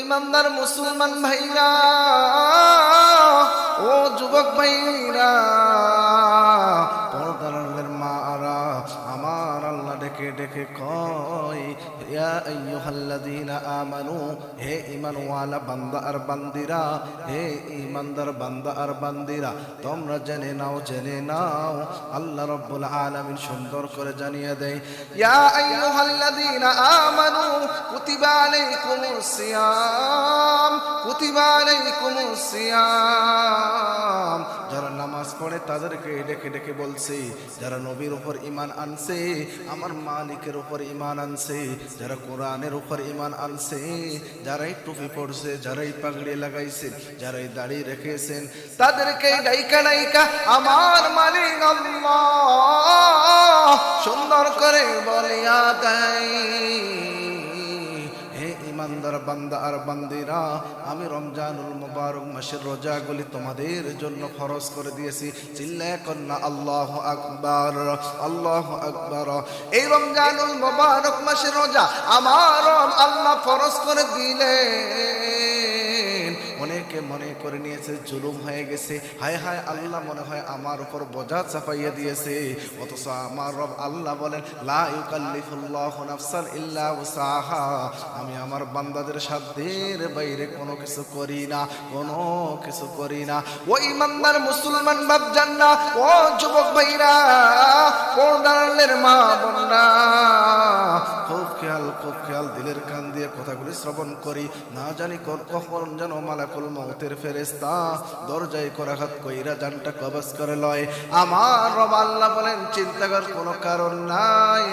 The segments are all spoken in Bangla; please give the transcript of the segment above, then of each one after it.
ইমানদার মুসলমান ভাইরা, ও যুবক ভাইরা, পর্দার মারা, আমার আল্লাহ ডেকে ডেকে কয়, ইয়া আইয়ুহাল্লাযীনা আমানু, হে ঈমানওয়ালা বান্দা আর বান্দিরা, হে ঈমানদার বান্দা আর বান্দিরা, তোমরা জেনে নাও, আল্লাহ রাব্বুল আলামিন সুন্দর করে জানিয়ে দেয়, ইয়া আইয়ুহাল্লাযীনা আমানু কুতিবা আলাইকুমুস সিয়াম, কুতিবা আলাইকুমুস সিয়াম। যারা নামাজ পড়ে তাদেরকে ডেকে ডেকে বলছে, যারা নবীর উপর ঈমান আনছে, আমার মালিকের উপর ঈমান আনছে, যারা কোরআনের উপর ঈমান আনছে, যারাই টুপি পড়ছে, যারাই পাগড়ি লাগাইছে, যারাই দাড়ি রেখেছেন, তাদেরকে ডাইকা ডাইকা আমার মালিক আল্লাহ সুন্দর করে বলিয়া দেয়, হে ঈমানদার বান্দা আর বান্দিরা, আমি রমজানুল মুবারক মাসের রোজাগুলি তোমাদের জন্য ফরজ করে দিয়েছি। চিল্লায়ে কন্না আল্লাহু আকবার, আল্লাহু আকবার। এই রমজানুল মুবারক মাসের রোজা আমার আল্লাহ ফরজ করে দিলেন। অনেকে মনে করে নিয়েছে জুলুম হয়ে গেছে, হায় হায় আল্লাহ মনে হয় আমার উপর বোঝা চাপাইয়া দিয়েছে, অথচ আমার রব আল্লাহ বলেন, লা ইউকাল্লিফুল্লাহু নাফসান ইল্লা উসাহা, আমি আমার বান্দাদের সাধ্যের বাইরে কোনো কিছু করি না, কোনো কিছু করি না। ও ইমানদার মুসলমান বাপজান না, ও যুবক ভাইরা, পর্দার মা বোনরা, খুব খেয়াল দিলের কান দিয়ে কথাগুলি শ্রবণ করি, না জানি কখন যেন মালাকুল মউতের ফেরেশতা দরজায় করাঘাত কইরা জানটা কবজ করে লয়। আমার রব আল্লাহ বলেন, চিন্তা করার কোনো কারণ নাই,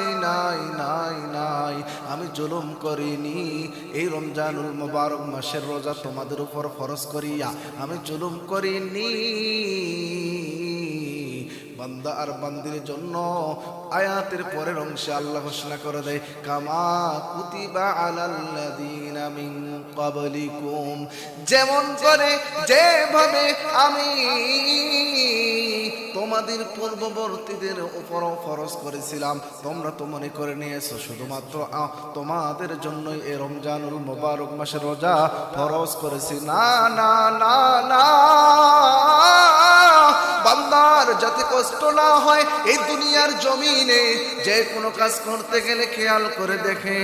আমি জুলুম করিনি। এই রমজানুল মুবারক মাসের রোজা তোমাদের উপর ফরজ করিয়া আমি জুলুম করিনি। বান্দা আর বান্দির জন্য আয়াতের পরের অংশে আল্লাহ ঘোষণা করে দেয়, কামা কুতিবা আলাল্লাযীনা মিন ক্বাবলিকুম, যেমন করে যেভাবে আমি তোমাদের পূর্ববর্তীদের উপরও ফরজ করেছিলাম। তোমরা তো মনে করে নিয়েছো শুধুমাত্র তোমাদের জন্যই এই রমজানুল মুবারক মাসের রোজা ফরজ করেছি। না না না না, বান্দার যাতে কষ্ট না হয় এই দুনিয়ার জমিনে যে কোনো কাজ করতে গেলে খেয়াল করে দেখে,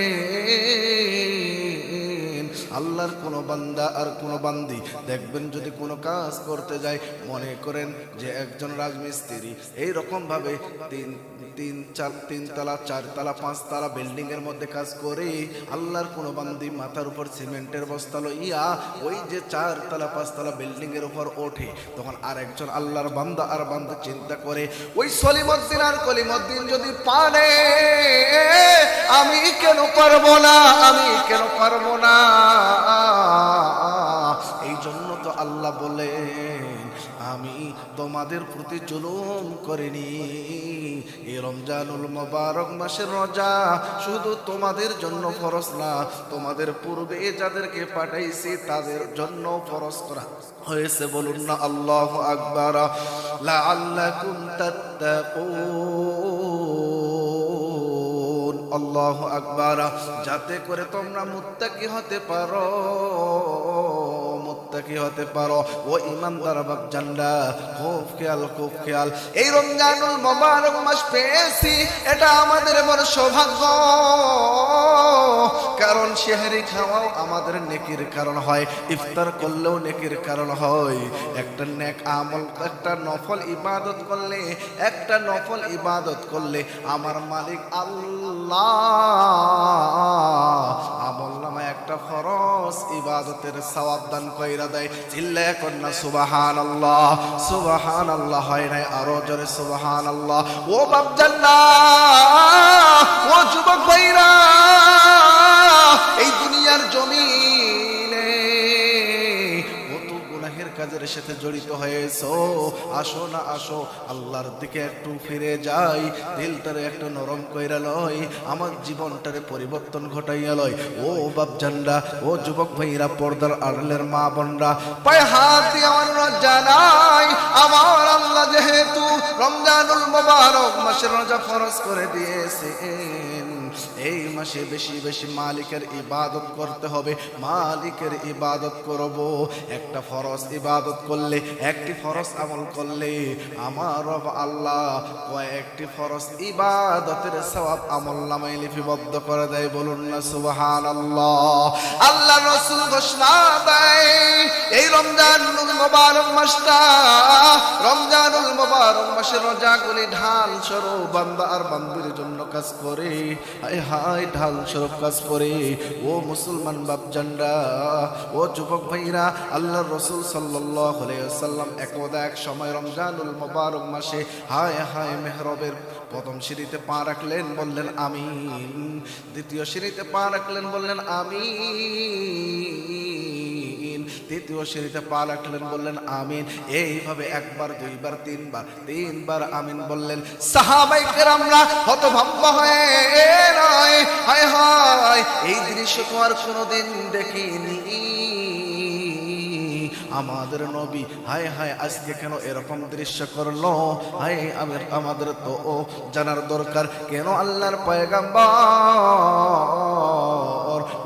আল্লাহর কোন বান্দা আর কোন বান্দি দেখবেন যদি কোনো কাজ করতে যায়, মনে করেন যে একজন রাজমিস্ত্রি এইরকম ভাবে তিন তলা, 4 তলা, 5 তলা বিল্ডিং এর মধ্যে কাজ করে, আল্লাহর কোন বান্দি মাথার উপর সিমেন্টের বস্তা লইয়া ওই যে 4 তলা 5 তলা বিল্ডিং এর উপর ওঠে, তখন আর একজন আল্লাহর বান্দা আর বান্দা চিন্তা করে, ওই সলিমউদ্দিন আর কলিমউদ্দিন যদি পারে আমি কেন পারবো না, আমি কেন পারবো না। এই জন্য তো আল্লাহ বলেন, আমি তোমাদের প্রতি জুলুম করিনি। এই রমজানুল মুবারক মাসের রোজা শুধু তোমাদের জন্য ফরজ না, তোমাদের পূর্বে যাদেরকে পাঠাইছি তাদের জন্য ফরজ করা হয়েছে। বলুন না আল্লাহু আকবার। লাআল্লাকুম তাত্তাকুন, আল্লাহু আকবার, যাতে করে তোমরা মুত্তাকি হতে পারো, মুত্তাকি হতে পারো। ও ঈমানদার বাপজানরা, খুব খেয়াল, এই রমজানুল মুবারক মাস পেয়েছি, এটা আমাদের বড় সৌভাগ্য, কারণ সেহরি খাওয়াও আমাদের নেকির কারণ হয়, ইফতার করলেও নেকির কারণ হয়। একটা নেক আমল, একটা নফল ইবাদত করলে, একটা নফল ইবাদত করলে আমার মালিক আল্লাহ আমল নামে একটা ফরজ ইবাদতের সওয়াব দান কইরা দেয়। চিল্লায়ে কন্না সুবহানাল্লাহ, সুবহানাল্লাহ হয় নাই আরো জোরে সুবহানাল্লাহ। ও বাপজানরা, ও যুবক ভাইরা, এই দুনিয়ার জমিনে কত গুনাহের কাজের সাথে জড়িত হয়েছো, আসো না আসো আল্লাহর দিকে একটু ফিরে যাই, দিলটারে একটু নরম কইরা লই, আমার জীবনটারে পরিবর্তন ঘটাইয়া লই। ও বাপজানরা, ও যুবক ভাইরা, পর্দার আড়ালের মা বোনরা, পায়ে হাত দিয়ে আমার জানাই, আমার আল্লাহ যেহেতু রমজানুল মুবারক মাসের রোজা ফরজ করে দিয়েছেন, এই মাসে বেশি বেশি মালিকের ইবাদত করতে হবে, মালিকের ইবাদত করব। একটা ফরজ ইবাদত করলে, একটি ফরজ আমল করলে আমার রব আল্লাহ কয়েকটি ফরজ ইবাদতের সওয়াব আমলনামায় লিপিবদ্ধ করে দেয়। বলুন না সুবহানাল্লাহ। আল্লাহ রাসূল ঘোষণা দেয় এই রমজানুল মুবারক মাসটা, রমজানুল মুবারক মাসে রোজাগুলি ঢাল স্বরূপ বান্দা আর বান্দির জন্য কাজ করে। হায় হায় ঢাল স্বরূপ কাজ করে। ও মুসলমান বাপজানরা, ও যুবক ভাইরা, আল্লাহর রাসূল সাল্লাল্লাহু আলাইহি ওয়াসাল্লাম একদা এক সময় রমজানুল মুবারক মাসে হায় হায় মেহরাবের প্রথম সিঁড়িতে পা রাখলেন, বললেন আমিন। দ্বিতীয় সিঁড়িতে পা রাখলেন, বললেন আমিন। তৃতীয় সিঁড়িতে পা রাখলেন, বললেন আমিন। এইভাবে একবার, দুইবার, তিনবার আমিন বললেন। সাহাবায়ে কেরামরা হতভম্ব হয়ে নয়, হায় হায় এই দৃশ্য তো আর কোনোদিন দেখিনি। আমাদের নবী হায় হায় আজকে কেন এরকম দৃশ্য করলো? হায় আমাদের তো জানার দরকার, কেন আল্লাহর পয়গাম্বর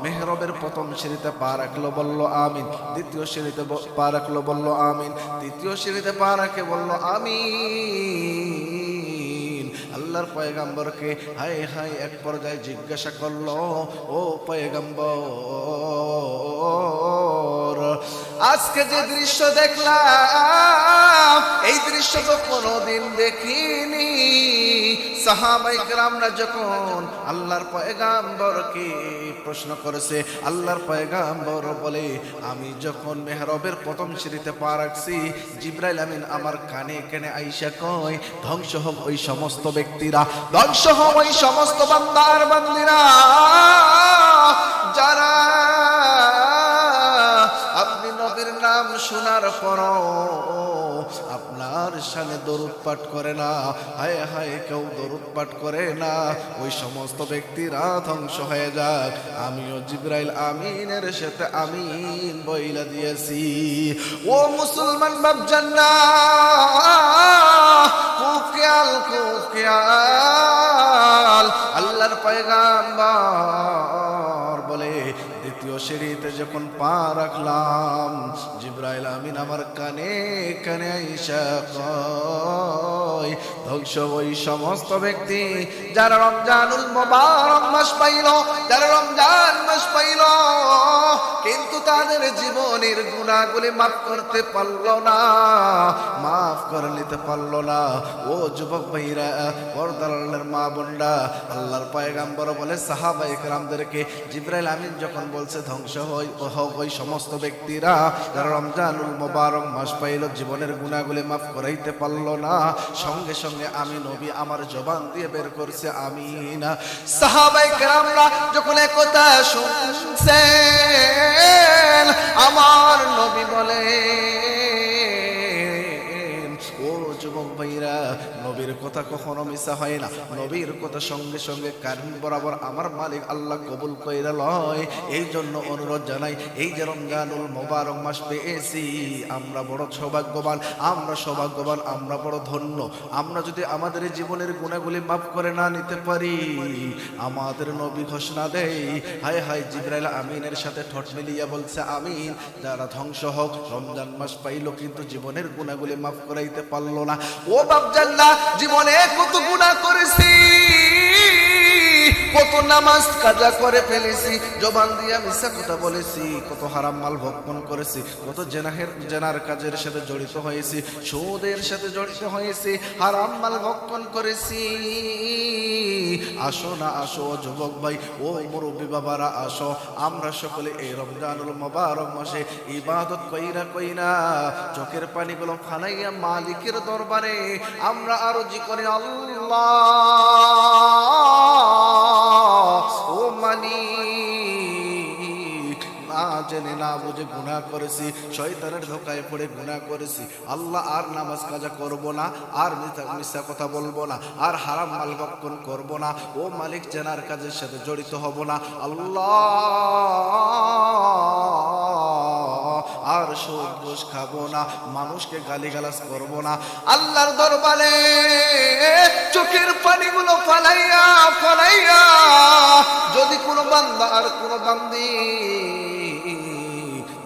মেহরাবের প্রথম সিঁড়িতে পা রাখলো, বলল আমিন। দ্বিতীয় সিঁড়িতে পা রাখলো, বলল আমিন। তৃতীয় সিঁড়িতে পা রাখে বলল আমিন। আল্লাহর পয়গাম্বরকে হায় হায় এক পর্যায়ে জিজ্ঞাসা করলো, ও পয়গাম্বর, আজকে যে দৃশ্য দেখলাম এই দৃশ্য তো কোনোদিন দেখিনি। সাহাবায়ে কেরামরা যখন আল্লাহর পয়গাম্বরকে প্রশ্ন করেছে, আল্লাহর পয়গাম্বর বলে, আমি যখন মেহরাবের প্রথম সিঁড়িতে পা রাখছি, জিবরাইল আমিন আমার কানে কানে আইসা কয়, ধ্বংস হোক ওই সমস্ত ব্যক্তিরা, ধ্বংস হোক ওই সমস্ত বান্দার বান্দিরা যারা আপনি নবীর নাম শোনার পরও আপনার শানে দরুদ পাঠ করে না। হায় হায় কেউ দরুদ পাঠ করে না, ওই সমস্ত ব্যক্তিরা ধ্বংস হয়ে যাক। আমিও জিবরাইল আমিনের সাথে আমিন বইলা দিয়েছি। ও মুসলমান বাপজানরা, খুব খেয়াল, খুব খেয়াল। আল্লাহর পয়গাম্বর বলে, দ্বিতীয় সিঁড়িতে যখন পা রাখলাম, জিবরাইল আমিন আমার কানে কানে আইসা কয়, ধ্বংস ওই সমস্ত ব্যক্তি যারা রমজানুল মুবারক মাস পাইল, যারা রমজান মাস পাইল কিন্তু তাদের জীবনের গুনাহগুলি মাফ করতে পারলো না, মাফ করে নিতে পারলো না। ও যুবক ভাইরা, পর্দার আল্লাহর মা বোনরা, আল্লাহর পয়গাম্বর বলে সাহাবায়ে কেরামদেরকে, জিবরাইল আমিন যখন বলছে ধ্বংস হোক ওই সমস্ত ব্যক্তিরা যারা রমজানুল মুবারক মাস পাইল, জীবনের গুনাহগুলি মাফ করাইতে পারলো না, সঙ্গে সঙ্গে আমি নবী আমার জবান দিয়ে বের করছে আমিন। সাহাবায়ে কেরামরা যখন একথা শুনছেন, আমার নবী বলে, ও যুবক ভাইরা, নবীর কথা কখনো মিছা হয় না। নবীর কথা সঙ্গে সঙ্গে কারণ বরাবর আমার মালিক আল্লাহ কবুল কইরা লয়। এই জন্য অনুরোধ জানাই, এই যে রমজানুল মুবারক মাস পেয়েছি, আমরা বড় সৌভাগ্যবান, আমরা সৌভাগ্যবান, আমরা বড় ধন্য। আমরা যদি আমাদের জীবনের গুনাহগুলি মাফ করে না নিতে পারি, আমাদের নবী ঘোষণা দেয়, হায় হায় জিবরাইল আমিনের সাথে ঠোঁট মিলিয়ে বলছে আমিন, যারা ধ্বংস হোক, রমজান মাস পাইল কিন্তু জীবনের গুনাহগুলি মাফ করাইতে পারলো না। ও বাপজানরা, জীবনে কত গুনাহ করেছি, কত নামাজ কাজা করে ফেলেছি, জবান দিয়া মিথ্যা কথা বলেছি, কত হারাম মাল ভক্ষণ করেছি, কত জেনার কাজের সাথে জড়িত হয়েছি, সুদের সাথে জড়িত হয়েছি, হারাম মাল ভক্ষণ করেছি। আসো না, আসো যুবক ভাই, ও মুরব্বী বাবারা, আসো আমরা সকলে এই রমজানুল মুবারক মাসে ইবাদত কইরা কইরা চোখের পানিগুলো ফালাইয়া মালিকের দরবারে আমরা আরজি করি, আল্লাহ ও মালিক, না জেনে না বুঝে গুনাহ করেছি, শয়তানের ধোকায় পড়ে গুনাহ করেছি, আল্লাহ আর নামাজ কাজা করব না, আর মিথ্যা কথা বলবো না, আর হারাম মাল ভক্ষণ করব না, ও মালিক জেনার কাজের সাথে জড়িত হব না, আল্লাহ আর সুদ ঘুষ খাবো না, মানুষকে গালিগালাজ করবো না। আল্লাহর দরবারে চোখের পানিগুলো ফালাইয়া ফালাইয়া যদি কোনো বান্দা আর কোনো বান্দি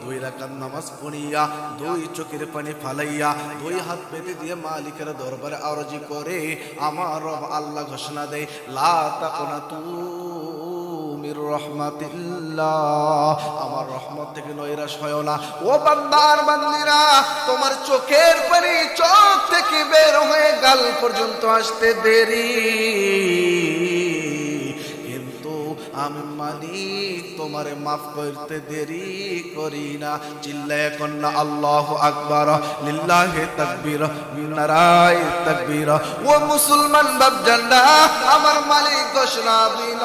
2 রাকাত নামাজ পড়িয়া 2 চোখের পানি ফালাইয়া 2 হাত পেতে দিয়ে মালিকের দরবারে আরজি করে, আমার রব আল্লাহ ঘোষণা দেয়, লা তাকুনাতু মির রাহমাতিল্লাহ, আমার রহমত থেকে নৈরাশ হয় না। ও বান্দা আর বান্দিরা, তোমার চোখের পানি চোখ থেকে বের হয়ে গাল পর্যন্ত আসতে দেরি, কিন্তু আমি মালিক তোমারে মাফ করতে দেরি করি না। চিল্লায়ে কন্না আল্লাহু আকবার, লিল্লাহি তাকবীর, নারায়ে তাকবীর। ও মুসলমান বাপজানরা, আমার মালিক ঘোষণা দিল,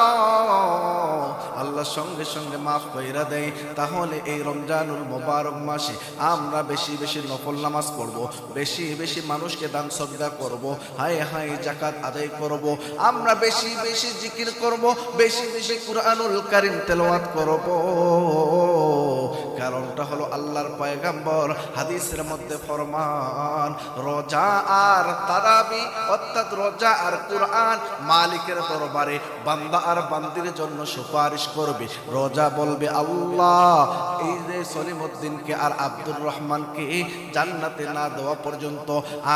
আল্লাহ সঙ্গে সঙ্গে মাফ কইরা দেয়। তাহলে এই রমজানুল মোবারক মাসে আমরা বেশি বেশি নফল নামাজ পড়ব, বেশি বেশি মানুষকে দান সদকা করব, হায় হায় যাকাত আদায় করব, আমরা বেশি বেশি জিকির করব, বেশি বেশি কুরআনুল কারীম তেলাওয়াত করব। কারণটা হলো আল্লাহর পয়গম্বর হাদিসের মধ্যে ফরমান, রোজা আর তারাবি অর্থাৎ রোজা আর কুরআন মালিকের দরবারে বান্দা আর বান্দির জন্য সুপারিশ করবে। রোজা বলবে, আল্লাহ এই যে সলিমউদ্দিনকে আর আব্দুর রহমানকে জান্নাতে না দেওয়া পর্যন্ত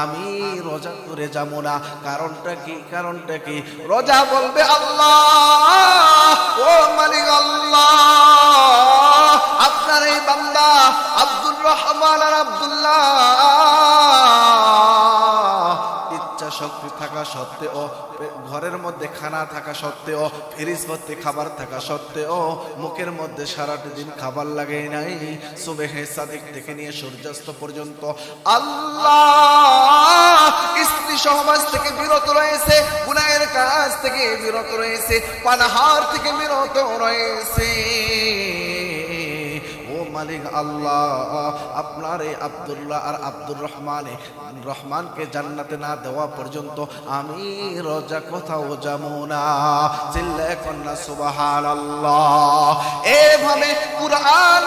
আমি রোজা করে যাব না। কারণটা কি? কারণটা কি? রোজা বলবে, আল্লাহ ও মালিক আল্লাহ, আপনার এই বান্দা আব্দুর রহমান আর আব্দুল্লাহ ইচ্ছা শক্তি থাকা সত্ত্বেও, ঘরের মধ্যে খানা থাকা সত্ত্বেও, ফ্রিজ ভর্তি খাবার থাকা সত্ত্বেও মুখের মধ্যে সারাটা দিন খাবার লাগে নাই। সুবহে সাদিক থেকে নিয়ে সূর্যাস্ত পর্যন্ত আল্লাহ স্ত্রী সহবাস থেকে বিরত রয়েছে, গুনাহের কাজ থেকে বিরত রয়েছে, পানাহার থেকে বিরত রয়েছে। মালিক আল্লাহ, আপনার এই আব্দুল্লাহ আর আব্দুর রহমানকে জান্নাতে না দেওয়া পর্যন্ত আমি রোজা কোথাও যাব না। চিল্লায়ে কন্না সুবহানাল্লাহ। এভাবে কুরআন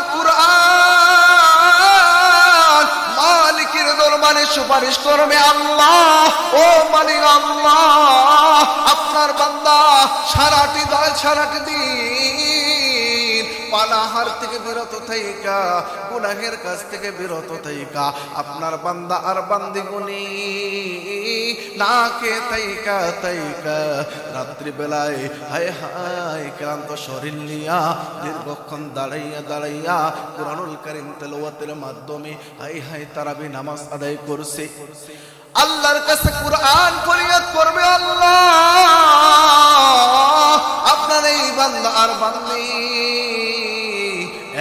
মালিকের দরবারে সুপারিশ করবে, আল্লাহ ও মালিক আল্লাহ, আপনার বান্দা সারাটি দিন পানাহার থেকে বিরত থাইকা, গুনাহের কাছ থেকে বিরত থাইকা, আপনার বান্দা আর বান্দিগুনি না খেয়ে থাইকা রাত্রি বেলায় হায় হায় ক্লান্ত শরীর নিয়া দীর্ঘক্ষণ দাঁড়াইয়া কুরআনুল কারীম তেলাওয়াতের মাধ্যমে হায় হায় তারাবি নামাজ আদায় করছে। আল্লাহর কাছে কুরআন ফরিয়াদ করবে, আল্লাহ আপনার এই বান্দা আর বান্দি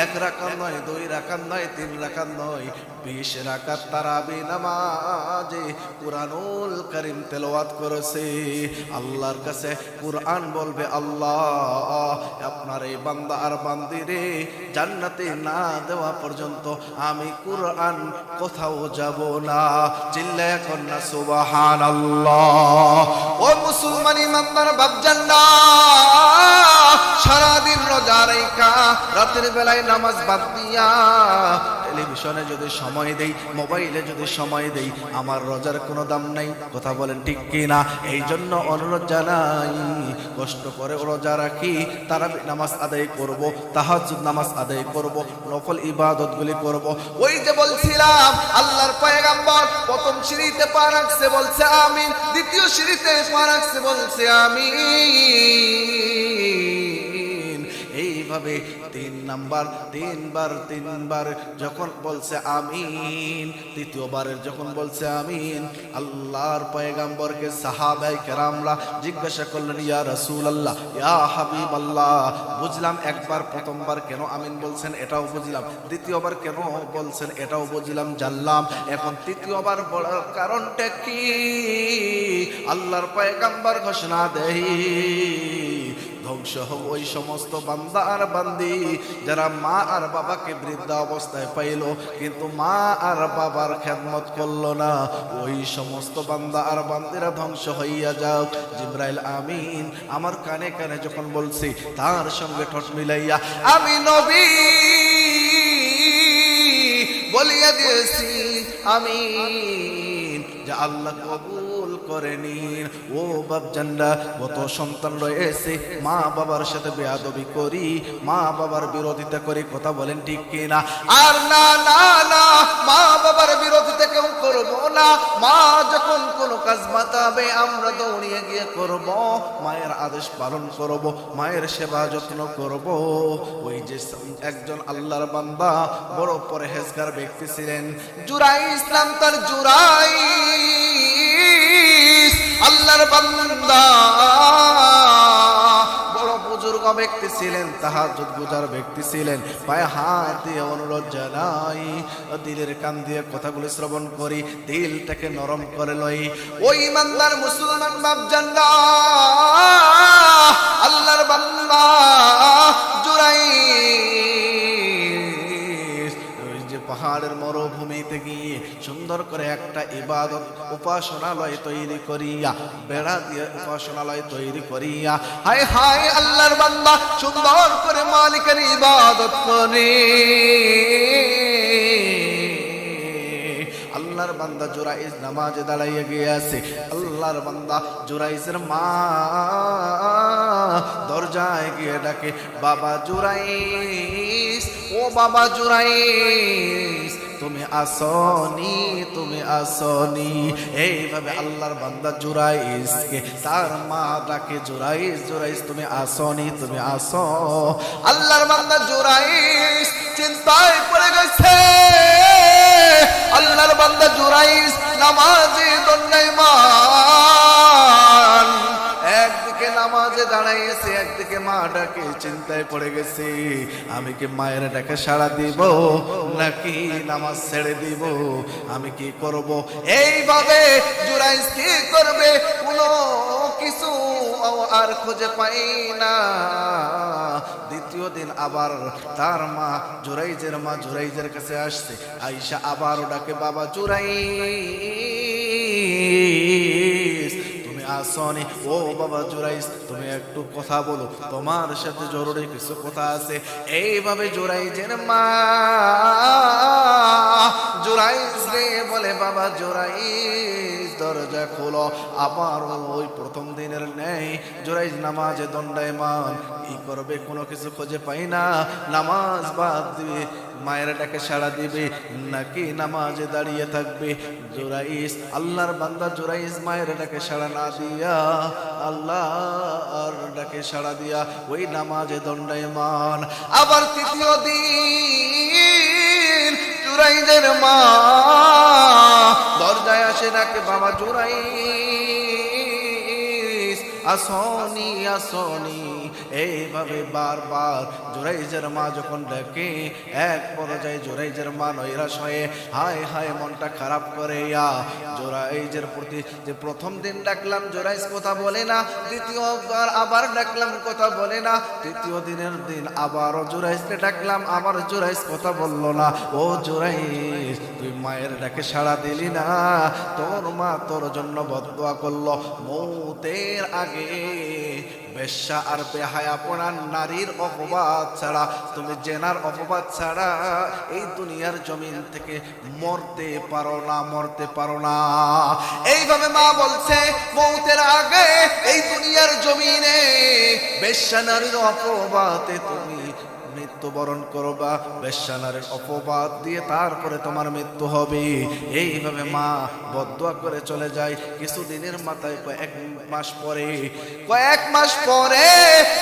1 রাকাত নয়, 2 রাকাত নয়, 3 রাকাত নয়, 20 রাকাত তারাবি নামাজে কুরআনুল কারীম তেলাওয়াত করেছে। আল্লাহর কাছে কুরআন বলবে, আল্লাহ আপনার এই বান্দা আর বান্দিরে জান্নাতে না দেওয়া পর্যন্ত আমি কুরআন কোথাও যাব না। চিল্লায়ে কন্না সুবহানাল্লাহ। ও মুসলমান ইমানদার বাপজানরা, সারাদিন রোজা রাইখা রাতের বেলায় নামাজ বাদ দিয়া টেলিভিশনে যদি সময় দেই, মোবাইলে যদি সময় দেই, আমার রোজার কোনো দাম নাই। কথা বলেন ঠিক কি না? এই জন্য অনুরোধ জানাই, কষ্ট করে রোজা রাখি, তারাবি নামাজ আদায় করব, তাহাজ্জুদ নামাজ আদায় করব, নফল ইবাদতগুলি করব। ওই যে বলছিলাম আল্লাহর পয়গম্বর প্রথম সিঁড়িতে পা রাখছে বলছে আমিন, দ্বিতীয় সিঁড়িতে পা রাখছে বলছে আমিন। এইভাবে 3বার যখন বলছে আমিন, তৃতীয়বারের যখন বলছে আমিন, আল্লাহর পয়গম্বরকে সাহাবায়ে কেরামরা জিজ্ঞাসা করলেন, ইয়া রাসূলুল্লাহ, ইয়া হাবিবাল্লাহ, বুঝলাম একবার প্রথমবার কেন আমিন বলছেন এটাও বুঝলাম, দ্বিতীয়বার কেন বলছেন এটাও বুঝলাম, জানলাম, এখন তৃতীয়বার বলার কারণটা কি? আল্লাহর পয়গম্বর ঘোষণা দেয়, ধ্বংস হোক ওই সমস্ত বান্দা আর বান্দি যারা মা আর বাবাকে বৃদ্ধ অবস্থায় পাইল কিন্তু মা আর বাবার খেদমত করলো না, ওই সমস্ত বান্দা আর বান্দিরা ধ্বংস হইয়া যাও। জিবরাইল আমিন আমার কানে কানে যখন বলছি, তার সঙ্গে ঠোঁট মিলাইয়া আমি নবী বলিয়ে দিয়েছি আমিন, যে আল্লাহ কবুল করে নিন। ও বাপজানরা, কত সন্তান রয়েছে মা বাবার সাথে বেয়াদবি করি, মা বাবার বিরোধিতা করি, কথা বলেন ঠিক কিনা? আর না না না, মা বাবার বিরোধিতা কেউ করবো না। মা যখন কোনো কাজ বাতাবে আমরা দৌড়িয়ে গিয়ে করব, মায়ের আদেশ পালন করব, মায়ের সেবা যত্ন করব। ওই যে একজন আল্লাহর বান্দা বড় পরহেজগার ব্যক্তি ছিলেন, জুরাইস নাম তার, জুরাইস আল্লাহর বান্দা, বড় বুজুর্গ ব্যক্তি ছিলেন, তাহাজ্জুদ গুজার ব্যক্তি ছিলেন। পায়ে হাত দিয়ে অনুরোধ জানাই, দিলের কান দিয়ে কথাগুলো শ্রবণ করি, দিলটাকে নরম করে লই। ওই ইমানদার মুসলমান বাপজানরা, আল্লাহর বান্দা জুরাইস ওই যে পাহাড়ের মরুভূমিতে গিয়ে সুন্দর করে একটা ইবাদত উপাসনালয় তৈরি করিয়া, বেড়া দিয়ে উপাসনালয় তৈরি করিয়া, হায় হায় আল্লাহর বান্দা সুন্দর করে মালিকের ইবাদত করে। আল্লাহর বান্দা জুরাইস নামাজে দাঁড়াইয়া গিয়েছে। আল্লাহর বান্দা জুরাইসের মা দরজায় গিয়ে ডাকে, বাবা জুরাইস, ও বাবা জুরাইস, তুমি আসনি, তুমি আসনি। এইভাবে আল্লাহর বান্দা জুরাইসকে তার মা ডাকে, জুরাইস, জুরাইস তুমি আসনি, তুমি আসো। আল্লাহর বান্দা জুরাইস চিন্তায় পড়ে গেছে। আল্লাহর বান্দা জুরাইস নামাজে দণ্ডায়মান, একদিকে নামাজে দাঁড়াইছে, একদিকে মা ডাকে, চিন্তায় পড়ে গেছে, আমি কি মায়ের ডাকে সাড়া দিব নাকি নামাজ ছেড়ে দিব, আমি কি করব? এইভাবে জুরাইস কি করবে কোনো কিছু আর খুঁজে পাই না। দ্বিতীয় দিন আবার তার মা জুরাইজের মা জুরাইজের কাছে আসছে, আয়েশা আবারও ডাকে, বাবা জুরাইস তুমি আসনি, ও বাবা জুরাইস তুমি একটু কথা বলো, তোমার সাথে জরুরি কিছু কথা আছে। এইভাবে জুরাইজের মা জুরাইস রে বলে, বাবা জুরাইস দরজা খোলো। আবার ওই প্রথম দিনের নেই জুরাইস নামাজে দণ্ডায়মান, কি করবে কোনো কিছু খুঁজে পাই না। নামাজ বাদ দিবে, মায়ের ডাকে সাড়া দিবে নাকি নামাজে দাঁড়িয়ে থাকবে? জুরাইস আল্লাহর বান্দা জুরাইস মায়ের ডাকে সাড়া না দিয়া, আল্লাহর ডাকে সাড়া দিয়া ওই নামাজে দণ্ডায়মান। আবার তৃতীয় দিন জুরাইজের মা দরজায় আসে, ডাকে, বাবা জুরাইস আসনি, আসনি। এইভাবে বারবার জুরাইজের মা যখন ডাকে, এক পর্যায়ে জুরাইজের মা নৈরাশ হয়ে হায় হায় মনটা খারাপ করে, জুরাইজের প্রতি যে প্রথম দিন ডাকলাম জুরাইজ কথা বলে না, দ্বিতীয়বার আবার ডাকলাম কথা বলে না, তৃতীয় দিনের দিন আবারও জুরাইজকে ডাকলাম, আবার জুরাইজ কথা বলল না। ও জুরাইজ তুই মায়ের ডাকে সাড়া দিলি না, তোর মা তোর জন্য বদদুয়া করলো, মৌতের আগে বেশ্যা আর বেহায়া পড়ার নারীর অপবাদ ছাড়া, তুমি জেনার অপবাদ ছাড়া এই দুনিয়ার জমিন থেকে মরতে পারো না, মরতে পারো না। এইভাবে মা বলছে, মৌতের আগে এই দুনিয়ার জমিনে বেশ্যা নারীর অপবাদে তুমি মৃত্যুবরণ করবা, বেশ্যা নারীর অপবাদ দিয়ে তারপরে তোমার মৃত্যু হবে। এইভাবে মা বদদুয়া করে চলে যায়। কিছুদিনের মাথায় কয়েক মাস পরে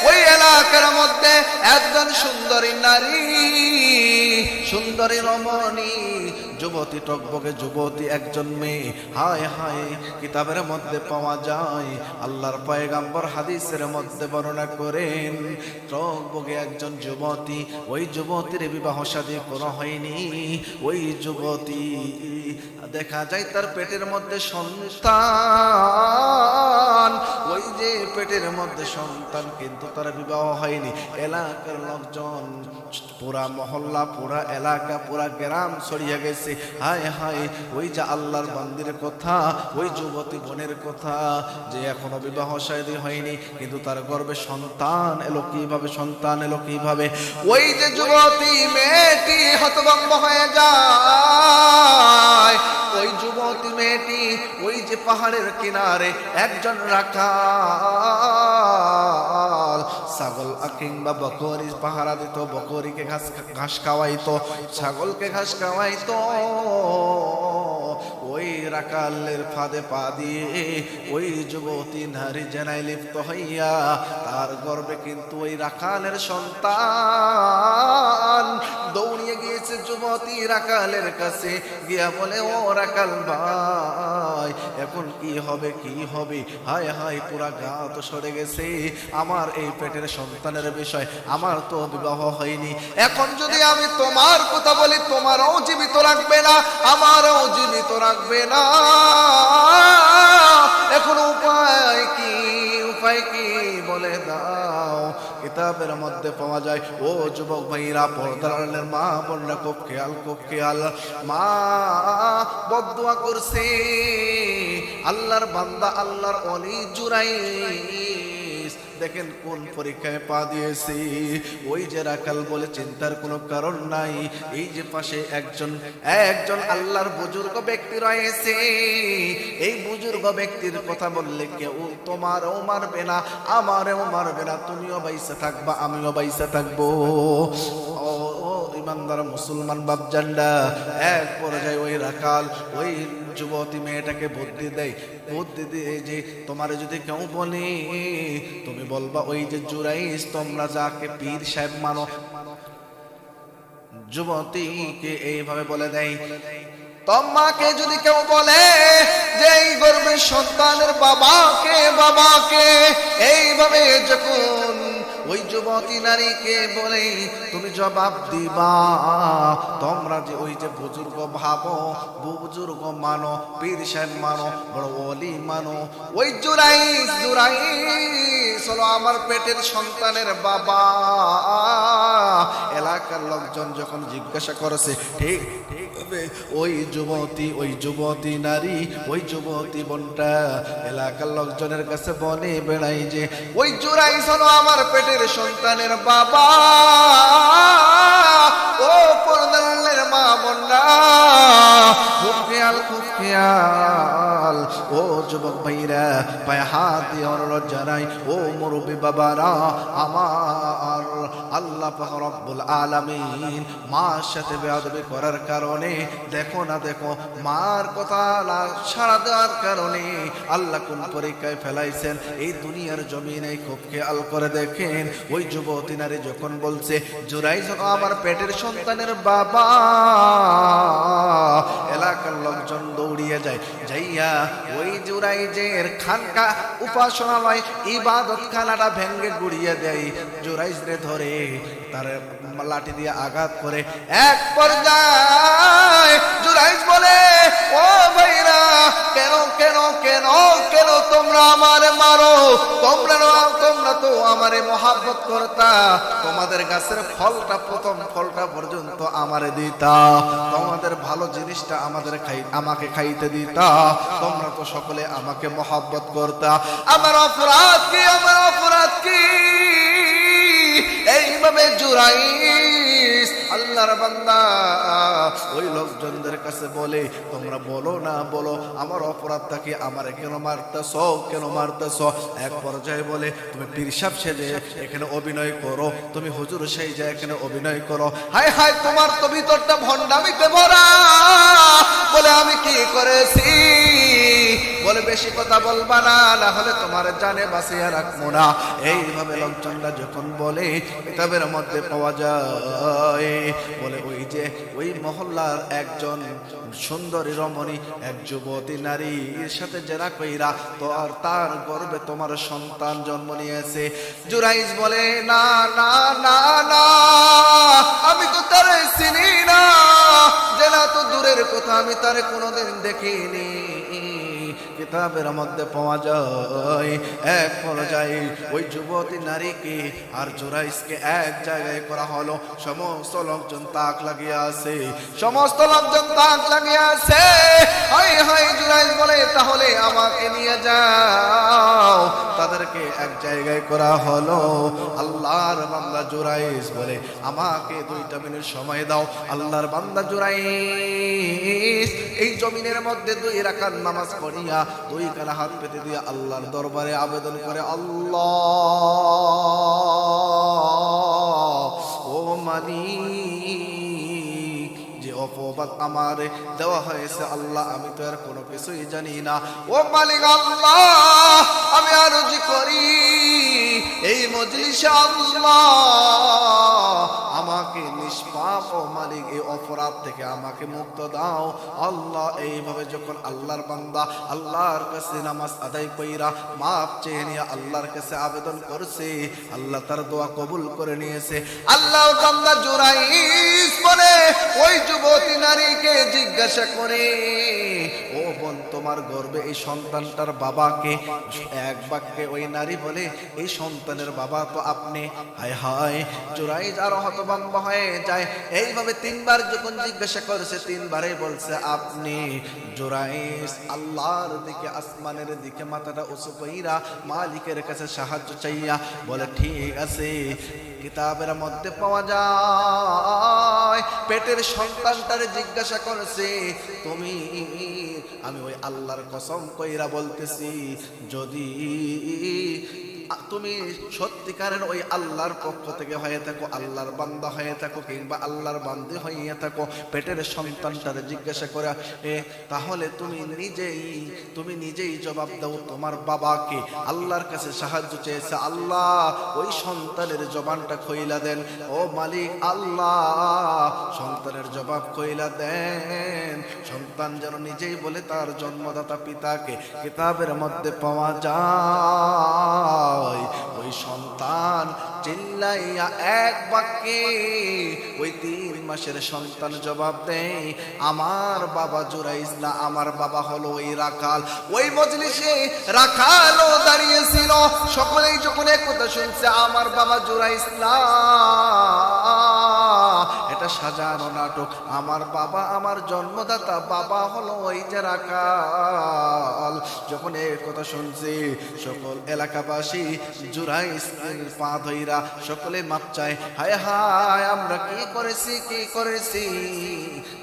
ওই এলাকার মধ্যে একজন সুন্দরী নারী, সুন্দরী রমণী, যুবতী, টকবকে যুবতী একজন মেয়ে, হায় হায় কিতাবের মধ্যে পাওয়া যায়, আল্লাহর পয়গম্বর হাদিসের মধ্যে বর্ণনা করেন, টকবকে একজন যুবতী, ওই যুবতীর বিবাহ শাদী করা হয়নি। ওই যুবতী দেখা যায় তার পেটের মধ্যে সন্তান, ওই যে পেটের মধ্যে সন্তান, কিন্তু তার বিবাহ হয়নি। এলাকার লোকজন, পুরা মহল্লা, পুরা এলাকা, পুরা গ্রাম ছড়িয়ে গেছে, হায় হায় ওই যে আল্লাহর বান্দির কথা, ওই যুবতী বোনের কথা, যে এখনো বিবাহ শাদী হয়নি কিন্তু তার গর্ভে সন্তান এলো কিভাবে, সন্তান এলো কিভাবে। ওই যে যুবতী মেয়েটি হতভম্ব হয়ে যায়, পাহাড়ের কিনারে একজন রাখাল ছাগল কিংবা বকরি পাহারা দিত, বকরিকে ঘাস খাওয়াইতো, ছাগলকে ঘাস খাওয়াইতো। ওই রাখালের ফাঁদে পা দিয়ে ওই যুবতী নারী জেনায় লিপ্ত হইয়া তার গর্ভে কিন্তু ওই রাখালের সন্তান। দৌড়িয়ে গিয়েছে যুবতী রাখালের কাছে, গিয়া বলে, ও রাখাল ভাই, এখন কি হবে কি হবে? হায় হায়, পুরা গা তো সরে গেছে, আমার এই পেটের সন্তানের বিষয়, আমার তো বিবাহ হয়নি, এখন যদি আমি তোমার কথা বলি তোমারও জীবিত রাখবে না, আমারও জীবিত রাখবে না, এখন উপায় কি? উপায় কি বলে দাও। কিতাবের মধ্যে পাওয়া যায়, ও যুবক ভাইরা, পর্দার আড়ালের মা বোনরা, খুব খেয়াল খুব খেয়াল। মা বদদুয়া করছে, আল্লাহর বান্দা আল্লাহর ওলি জুরাইস দেখেন কোন পরীক্ষায় পা দিয়েছি। ওই যে রাখাল বলে চিন্তার কোনো কারণ নাই, এই যে পাশে একজন আল্লাহর বুজুর্গ ব্যক্তি রয়েছে, এই বুজুর্গ ব্যক্তির কথা বললে কেউ তোমারও মারবে না, আমারও মারবে না, তুমিও বাইসে থাকবা, আমিও বাইসে থাকবো। ও ইমানদার মুসলমান বাপজান্ডা, এক পর্যায়ে ওই রাখাল ওই যুবতী মেয়েটাকে বুদ্ধি দেয়, বুদ্ধি দিয়ে যে তোমারে যদি কেউ বলে তুমি বলবা ওই যে জুরাইস, তোমরা যাকে পীর সাহেব মানো। যুবতীকে এইভাবে বলে দেয়, তোমাকে যদি কেউ বলে যে এই গর্ভের সন্তানের বাবাকে এইভাবে যখন ওই যুবতী নারীকে বলে তুমি জবাব দিবা, তোমরা যে ওই যে বুজুর্গ ভাবো, বুজুর্গ মানো, পীর সাহেব মানো, বড় ওলি মানো, ওই জুরাইস হলো আমার পেটের সন্তানের বাবা। এলাকার লোকজন যখন জিজ্ঞাসা করেছে, ঠিক ওই যুবতী নারী, ওই যুবতী বোনটা এলাকার লোকজনের কাছে বলে বেড়াই যে ওই জুরাইস হলো আমার পেটের সন্তানের বাবা। ও পর্দার মা বোনরা, খুব খেয়াল, ও যুবক ভাইরা, পায়ে হাত দিয়ে অনুরোধ জানাই, ও মুরব্বী বাবারা, আমার আল্লাহ পাক রব্বুল আলামিন মার সাথে বেয়াদবি করার কারণে, দেখো না দেখো, মার কথা সাড়া দেওয়ার কারণে আল্লাহ কোন পরীক্ষায় ফেলাইছেন এই দুনিয়ার জমিনে। খুব খেয়াল করে দেখেন, ওই যুবতী নারী যখন বলছে জুরাইস আমার পেটের সন্তানের বাবা, এলাকার লোকজন দৌড়িয়ে যায়, যাইয়া ওই জুরাইজের খানকা উপাসনালয় ইবাদত খানাটা ভেঙ্গে গুড়িয়ে দেয়, জুরাইজরে ধরে তার লাঠি দিয়ে আঘাত করে। এক পর্যায়ে জুরাইজ বলে, ও ভাইরা, কেন কেন কেন কেন তোমরা আমারে মারো? তোমরা তো আমারে মহাব্বত করতা, তোমাদের গাছের ফলটা, প্রথম ফলটা পর্যন্ত আমারে দিতা, তোমাদের ভালো জিনিসটা আমাকে খাইতে দিতা, তোমরা তো সকলে আমাকে মহাব্বত করতা, আমার অপরাধ কি? আমার অপরাধ কি? এইভাবে জুরাইস আল্লাহর বান্দা ওই লোকজনদের কাছে বলে, তোমরা বলো না, বলো আমার অপরাধটা কি? আমারে কেন মারতেছ? এক পর্যায়ে বলে, তুমি পীর সাহেব সেজে এখানে অভিনয় করো, তুমি হুজুর সেজে এখানে অভিনয় করো, হায় হায়, তোমার তো ভিতরটা ভণ্ডামিতে ভরা। বলে, আমি কি করেছি? বলে, বেশি কথা বলবা না, না হলে তোমার জানে বাঁচিয়ে রাখবো না। এইভাবে লোকজনরা যখন বলে, কিতাবের মধ্যে পাওয়া যায়, বলে ওই মহল্লার একজন সুন্দরী রমণী এক যুবতী নারীর সাথে জেনা কইরা তো আর তার গর্ভে তোমার সন্তান জন্ম নিয়েছে। জুরাইজ বলে, না না না না, আমি তো তারে চিনি না, জেনা তো দূরের কথা, আমি তারে কোনোদিন দেখিনি। কিতাবের মধ্যে পাওয়া যায়, এক পর্যায়ে ওই যুবতী নারীকে আর জুরাইজকে এক জায়গায় করা হলো। সমস্ত লোকজন তাক লাগিয়ে আছে, হায় হায়। জুরাইজ বলে, তাহলে আমাকে নিয়ে যাও। তাদেরকে এক জায়গায় করা হলো। আল্লাহর বান্দা জুরাইজ বলে, আমাকে 2 মিনিট সময় দাও। আল্লাহর বান্দা জুরাইজ এই জমিনের মধ্যে 2 রাকাত নামাজ পড়িয়া নিয়া দুই কানা হাত পেতে দিয়ে আল্লাহর দরবারে আবেদন করে, আল্লাহ ও মালিক, যে অপবাদ আমারে দেওয়া হয়েছে আল্লাহ, আমি তো আর কোনো কিছুই জানি না। ও মালিক আল্লাহ, আমি আরজি করি এই মজলিসে আল্লাহ আমাকে নিষ্পাপ ও মালিক এই অপরাধ থেকে আমাকে মুক্ত দাও আল্লাহ। এইভাবে যখন আল্লাহর বান্দা আল্লাহর কাছে নামাজ আদায় কইরা মাপ চেয়ে নিয়ে আল্লাহর কাছে আবেদন করছে, আল্লাহ তার দোয়া কবুল করে নিয়েছে। আল্লাহর বান্দা জুরাইস বলে ওই যুবতী নারীকে জিজ্ঞাসা করে, ও বোন, তোমার গর্ভে এই সন্তানটার বাবাকে? এক বাক্যে ওই নারী বলে, এই সন্তানের বাবা তো আপনি। হায় হায়, জুরাইজ আরো হতভম্ব হয়ে যায়। এইভাবে তিনবার যখন জিজ্ঞাসা করেছে, তিনবারে বলছে আপনি। জুরাইজ আল্লাহর দিকে, আসমানের দিকে মাথাটা উঁচু কইরা মালিকের কাছে সাহায্য চাইয়া বলে, ঠিক আছে। কিতাবের মধ্যে পাওয়া যায় পেটের সন্তানটারে জিজ্ঞাসা করেছে, তুমি, আমি ওই আল্লাহর কসম কইরা বলতেছি, যদি তুমি সত্যিকারের ওই আল্লাহর পক্ষ থেকে হয়ে থাকো, আল্লাহর বান্দা হয়ে থাকো, কিংবা আল্লাহর বান্দী হয়ে থাকো, পেটের সন্তানটারে জিজ্ঞাসা করে তাহলে তুমি নিজেই জবাব দাও, তোমার বাবাকে আল্লাহর কাছে সাহায্য চেয়েছে, আল্লাহ ওই সন্তানের জবানটা খইলা দেন। ও মালিক আল্লাহ, সন্তানের জবাব খইলা দেন, সন্তান যেন নিজেই বলে তার জন্মদাতা পিতাকে। কিতাবের মধ্যে পাওয়া যায় ওই সন্তান চিল্লাইয়া এক বাক্যে ওই 3 মাসের সন্তান জবাব দেয়, আমার বাবা জুরাইজ না, আমার বাবা হলো ওই রাখাল। ওই মজলিসে রাখালও দাঁড়িয়েছিল। সকলেই যখন এক কথা শুনছে, আমার বাবা জুরাইজ না, এটা সাজানো নাটক, আমার বাবা, আমার জন্মদাতা বাবা হলো ওই যে রাখাল। যখন এই কথা শুনছে, সকল এলাকাবাসী জুরাইজ পা ধইরা সকলে মাপ চায়, হায় হায় আমরা কি করেছি।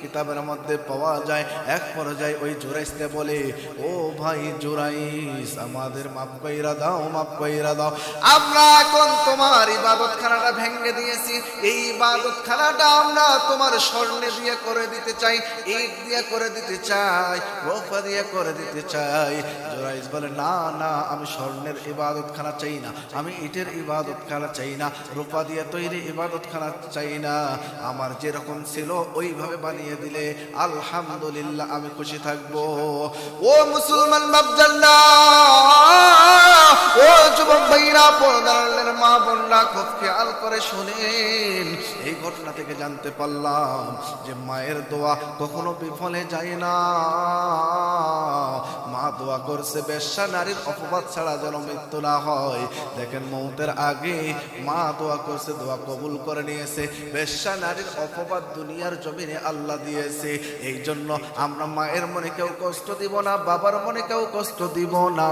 কিতাবের মধ্যে পাওয়া যায় এক পর্যায়ে ওই জুরাইজকে বলে, ও ভাই জুরাইজ, আমাদের মাপ কইরা দাও, মাপ কইরা দাও। আমরা এখন তোমার ইবাদতখানাটা ভেঙে দিয়েছি, এই ইবাদতখানাটা আমরা তোমার স্বর্ণে দিয়ে করে দিতে চাই, ইট দিয়ে করে দিতে চাই, রূপা দিয়ে করে দিতে চাই। জুরাইজ বলে, না না, আমি স্বর্ণের ইবাদতখানা চাই না, আমি ইটের ইবাদতখানা চাই না, রূপা দিয়ে তৈরি ইবাদতখানা চাই না, আমার যেরকম ছিল ওইভাবে বানিয়ে দিলে আলহামদুলিল্লাহ আমি খুশি থাকবো। ও মুসলমান বাপজানরা, ও যুবক ভাইরা, পর্দার মা বোনরা, খুব খেয়াল করে শুনেন। এই ঘটনা থেকে জানতে পারলাম যে মায়ের দোয়া কখনো বিফলে যায় না। মা দোয়া করছে বেশ্যা নারীর অপবাদ ছাড়া যেন মৃত্যু না হয়। দেখেন, মৌতের আগে মা দোয়া করছে, দোয়া কবুল করে নিয়েছে। বেশ্যা নারীর অপবাদ দুনিয়ার জমিনে আল্লাহ দিয়েছে। এই জন্য আমরা মায়ের মনে কেউ কষ্ট দিব না, বাবার মনে কেউ কষ্ট দিব না।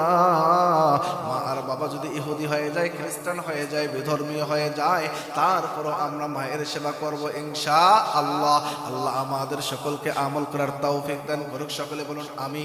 মা আর বাবা যদি ইহুদি হয়ে যায়, খ্রিস্টান হয়ে যায়, বিধর্মীয় হয়ে যায়, তারপরও আমরা মায়ের সেবা করব ইনশাআল্লাহ। আল্লাহ আমাদের সকলকে আমল করার তৌফিক দান করুক। সকলে বলুন আমিন।